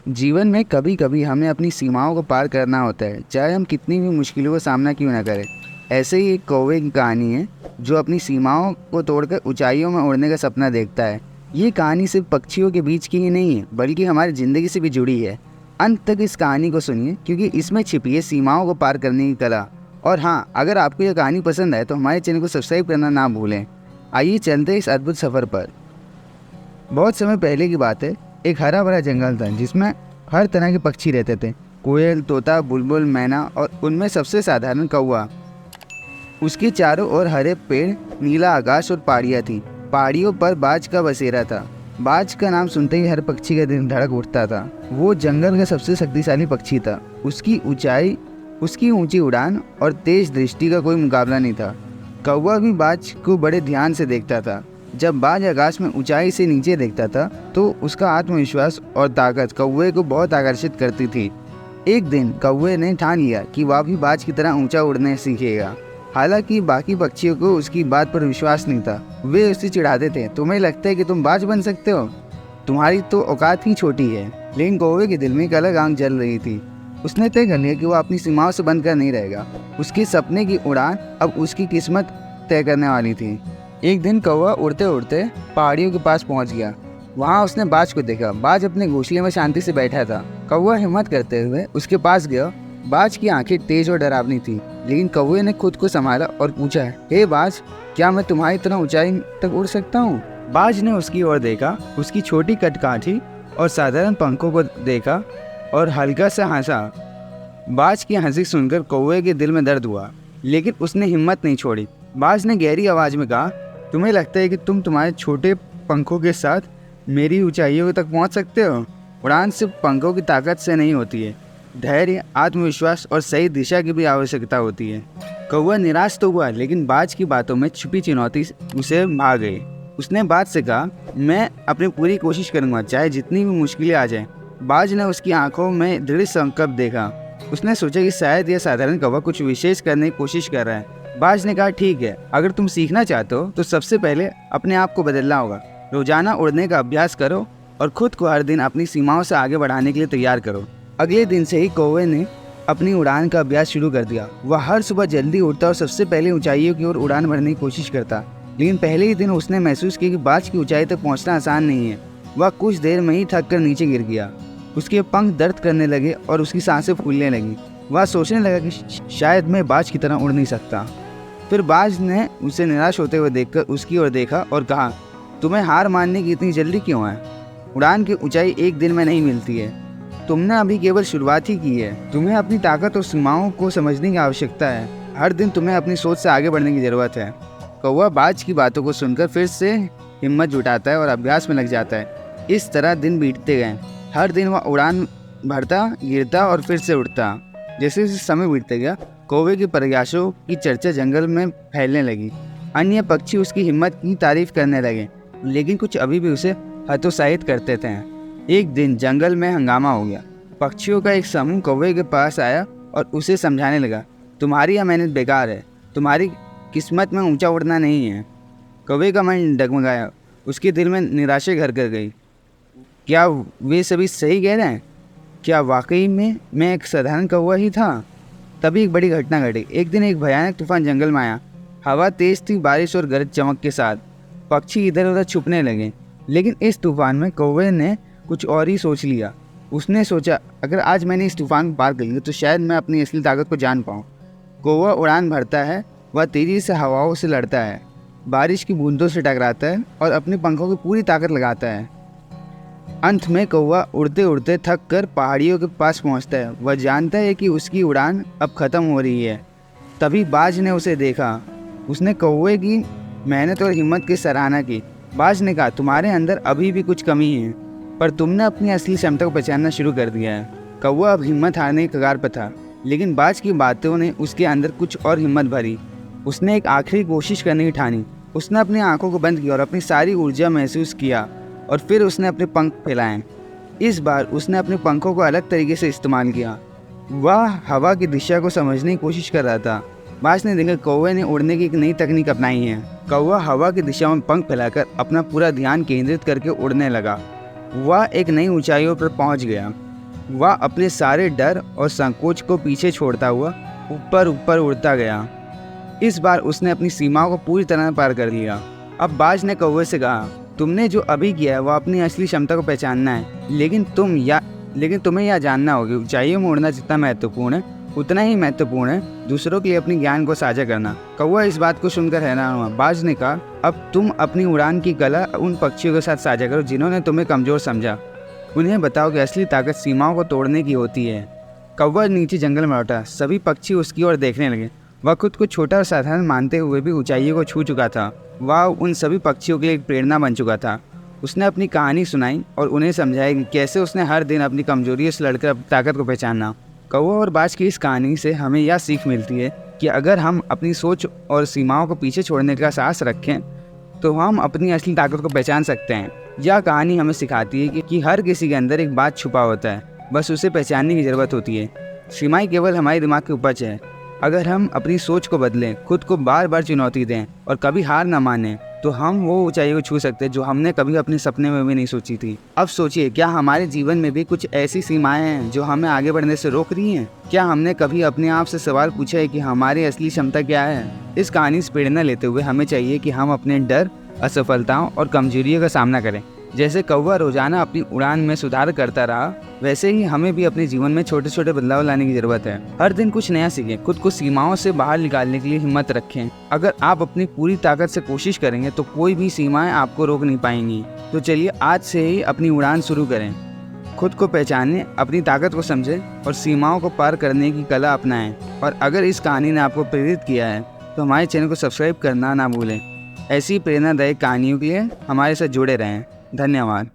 जीवन में कभी कभी हमें अपनी सीमाओं को पार करना होता है, चाहे हम कितनी भी मुश्किलों का सामना क्यों ना करें। ऐसे ही एक कौवे की कहानी है जो अपनी सीमाओं को तोड़कर ऊंचाइयों में उड़ने का सपना देखता है। ये कहानी सिर्फ पक्षियों के बीच की ही नहीं है, बल्कि हमारी ज़िंदगी से भी जुड़ी है। अंत तक इस कहानी को सुनिए, क्योंकि इसमें छिपी है सीमाओं को पार करने की कला। और हाँ, अगर आपको यह कहानी पसंद आए तो हमारे चैनल को सब्सक्राइब करना ना भूलें। आइए चलते हैं इस अद्भुत सफ़र पर। बहुत समय पहले की बात है। एक हरा भरा जंगल था जिसमें हर तरह के पक्षी रहते थे। कोयल, तोता, बुलबुल, मैना और उनमें सबसे साधारण कौवा। उसके चारों ओर हरे पेड़, नीला आकाश और पहाड़ियाँ थीं। पहाड़ियों पर बाज का बसेरा था। बाज का नाम सुनते ही हर पक्षी का दिल धड़क उठता था। वो जंगल का सबसे शक्तिशाली पक्षी था। उसकी ऊंची उड़ान और तेज दृष्टि का कोई मुकाबला नहीं था। कौवा भी बाज को बड़े ध्यान से देखता था। जब बाज आकाश में ऊंचाई से नीचे देखता था तो उसका आत्मविश्वास और ताकत कौवे को बहुत आकर्षित करती थी। एक दिन कौवे ने ठान लिया कि वह भी बाज की तरह ऊंचा उड़ने सीखेगा। हालांकि बाकी पक्षियों को उसकी बात पर विश्वास नहीं था। वे उसे चिढ़ाते थे, तुम्हें लगता है कि तुम बाज बन सकते हो? तुम्हारी तो औकात ही छोटी है। लेकिन कौवे के दिल में एक अलग आग जल रही थी। उसने तय कर लिया कि वह अपनी सीमाओं से बनकर नहीं रहेगा। उसके सपने की उड़ान अब उसकी किस्मत तय करने वाली थी। एक दिन कौवा उड़ते उड़ते पहाड़ियों के पास पहुंच गया। वहां उसने बाज को देखा। बाज अपने घोंसले में शांति से बैठा था। कौवा हिम्मत करते हुए उसके पास गया। बाज की आंखें तेज और डरावनी थी, लेकिन कौवे ने खुद को संभाला और पूछा, हे बाज, क्या मैं तुम्हारी तरह ऊंचाई तक उड़ सकता हूँ? बाज ने उसकी ओर देखा, उसकी छोटी कदकाठी और साधारण पंखों को देखा और हल्का सा हंसा। बाज की हंसी सुनकर कौवे के दिल में दर्द हुआ, लेकिन उसने हिम्मत नहीं छोड़ी। बाज ने गहरी आवाज में कहा, तुम्हें लगता है कि तुम तुम्हारे छोटे पंखों के साथ मेरी ऊंचाइयों तक पहुंच सकते हो? उड़ान सिर्फ पंखों की ताकत से नहीं होती है, धैर्य, आत्मविश्वास और सही दिशा की भी आवश्यकता होती है। कौवा निराश तो हुआ, लेकिन बाज की बातों में छुपी चुनौती उसे भा गई। उसने बाज से कहा, मैं अपनी पूरी कोशिश करूंगा, चाहे जितनी भी मुश्किलें आ जाएं। बाज ने उसकी आंखों में दृढ़ संकल्प देखा। उसने सोचा कि शायद यह साधारण कौवा कुछ विशेष करने की कोशिश कर रहा है। बाज ने कहा, ठीक है, अगर तुम सीखना चाहते हो तो सबसे पहले अपने आप को बदलना होगा। रोजाना उड़ने का अभ्यास करो और खुद को हर दिन अपनी सीमाओं से आगे बढ़ाने के लिए तैयार करो। अगले दिन से ही कौवे ने अपनी उड़ान का अभ्यास शुरू कर दिया। वह हर सुबह जल्दी उठता और सबसे पहले ऊंचाइयों की ओर उड़ान भरने की कोशिश करता। लेकिन पहले ही दिन उसने महसूस किया कि बाज की ऊंचाई तक पहुंचना आसान नहीं है। वह कुछ देर में ही थक कर नीचे गिर गया। उसके पंख दर्द करने लगे और उसकी सांसें फूलने लगी। वह सोचने लगा कि शायद मैं बाज की तरह उड़ नहीं सकता। फिर बाज ने उसे निराश होते हुए देखकर उसकी ओर देखा और कहा, तुम्हें हार मानने की इतनी जल्दी क्यों है? उड़ान की ऊंचाई एक दिन में नहीं मिलती है। तुमने अभी केवल शुरुआत ही की है। तुम्हें अपनी ताकत और सीमाओं को समझने की आवश्यकता है। हर दिन तुम्हें अपनी सोच से आगे बढ़ने की ज़रूरत है। कौवा बाज की बातों को सुनकर फिर से हिम्मत जुटाता है और अभ्यास में लग जाता है। इस तरह दिन बीतते गए। हर दिन वह उड़ान भरता, गिरता और फिर से उड़ता। जैसे जैसे समय बीतते गया, कौवे के प्रयासों की चर्चा जंगल में फैलने लगी। अन्य पक्षी उसकी हिम्मत की तारीफ करने लगे, लेकिन कुछ अभी भी उसे हतोत्साहित करते थे। एक दिन जंगल में हंगामा हो गया। पक्षियों का एक समूह कौवे के पास आया और उसे समझाने लगा, तुम्हारी यह मेहनत बेकार है। तुम्हारी किस्मत में ऊंचा उड़ना नहीं है। कौवे का मन डगमगाया। उसके दिल में निराशा घर कर गई। क्या वे सभी सही कह रहे हैं? क्या वाकई में मैं एक साधारण कौवा ही था? तभी एक बड़ी घटना घटी। एक दिन एक भयानक तूफान जंगल में आया। हवा तेज थी, बारिश और गरज चमक के साथ। पक्षी इधर उधर छुपने लगे। लेकिन इस तूफान में कौवे ने कुछ और ही सोच लिया। उसने सोचा, अगर आज मैंने इस तूफान को पार कर लिया तो शायद मैं अपनी असली ताकत को जान पाऊँ। कौवा उड़ान भरता है। वह तेज़ी से हवाओं से लड़ता है, बारिश की बूंदों से टकराता है और अपने पंखों की पूरी ताकत लगाता है। अंत में कौवा उड़ते उड़ते थक कर पहाड़ियों के पास पहुंचता है। वह जानता है कि उसकी उड़ान अब ख़त्म हो रही है। तभी बाज ने उसे देखा। उसने कौवे की मेहनत और हिम्मत की सराहना की। बाज ने कहा, तुम्हारे अंदर अभी भी कुछ कमी है, पर तुमने अपनी असली क्षमता को पहचानना शुरू कर दिया है। कौवा अब हिम्मत हारने की कगार पर था, लेकिन बाज की बातों ने उसके अंदर कुछ और हिम्मत भरी। उसने एक आखिरी कोशिश करने की ठानी। उसने अपनी आंखों को बंद किया और अपनी सारी ऊर्जा महसूस किया, और फिर उसने अपने पंख फैलाए। इस बार उसने अपने पंखों को अलग तरीके से इस्तेमाल किया। वह हवा की दिशा को समझने की कोशिश कर रहा था। बाज ने देखा कौवे ने उड़ने की एक नई तकनीक अपनाई है। कौवा हवा की दिशा में पंख फैलाकर अपना पूरा ध्यान केंद्रित करके उड़ने लगा। वह एक नई ऊंचाइयों पर पहुंच गया। वह अपने सारे डर और संकोच को पीछे छोड़ता हुआ ऊपर ऊपर उड़ता गया। इस बार उसने अपनी सीमाओं को पूरी तरह पार कर लिया। अब बाज ने कौवे से कहा, तुमने जो अभी किया है वह अपनी असली क्षमता को पहचानना है, लेकिन तुम्हें यह जानना होगा, ऊंचाइयों में उड़ना जितना महत्वपूर्ण है उतना ही महत्वपूर्ण है दूसरों के लिए अपने ज्ञान को साझा करना। कौवा इस बात को सुनकर हैरान हुआ। बाज ने कहा, अब तुम अपनी उड़ान की कला उन पक्षियों के साथ साझा करो जिन्होंने तुम्हें कमज़ोर समझा। उन्हें बताओ कि असली ताकत सीमाओं को तोड़ने की होती है। कौवा नीचे जंगल में लौटा। सभी पक्षी उसकी ओर देखने लगे। वह खुद को छोटा और साधारण मानते हुए भी ऊंचाइयों को छू चुका था। वह उन सभी पक्षियों के लिए एक प्रेरणा बन चुका था। उसने अपनी कहानी सुनाई और उन्हें समझाया कि कैसे उसने हर दिन अपनी कमजोरियों से लड़कर अपनी ताकत को पहचाना। कौवा और बाज की इस कहानी से हमें यह सीख मिलती है कि अगर हम अपनी सोच और सीमाओं को पीछे छोड़ने का साहस रखें तो हम अपनी असली ताकत को पहचान सकते हैं। यह कहानी हमें सिखाती है कि हर किसी के अंदर एक बात छुपा होता है, बस उसे पहचानने की ज़रूरत होती है। सीमाएं केवल हमारे दिमाग की उपज है। अगर हम अपनी सोच को बदलें, खुद को बार बार चुनौती दें और कभी हार न मानें, तो हम वो ऊंचाई को छू सकते हैं जो हमने कभी अपने सपने में भी नहीं सोची थी। अब सोचिए, क्या हमारे जीवन में भी कुछ ऐसी सीमाएं हैं जो हमें आगे बढ़ने से रोक रही हैं? क्या हमने कभी अपने आप से सवाल पूछा है कि हमारी असली क्षमता क्या है? इस कहानी से प्रेरणा लेते हुए हमें चाहिए कि हम अपने डर, असफलताओं और कमजोरियों का सामना करें। जैसे कौवा रोजाना अपनी उड़ान में सुधार करता रहा, वैसे ही हमें भी अपने जीवन में छोटे छोटे बदलाव लाने की जरूरत है। हर दिन कुछ नया सीखें, खुद को सीमाओं से बाहर निकालने के लिए हिम्मत रखें। अगर आप अपनी पूरी ताकत से कोशिश करेंगे तो कोई भी सीमाएं आपको रोक नहीं पाएंगी। तो चलिए आज से ही अपनी उड़ान शुरू करें। खुद को पहचानें, अपनी ताकत को समझें और सीमाओं को पार करने की कला अपनाएं। और अगर इस कहानी ने आपको प्रेरित किया है तो हमारे चैनल को सब्सक्राइब करना ना भूलें। ऐसी प्रेरणादायक कहानियों के लिए हमारे साथ जुड़े रहें। धन्यवाद।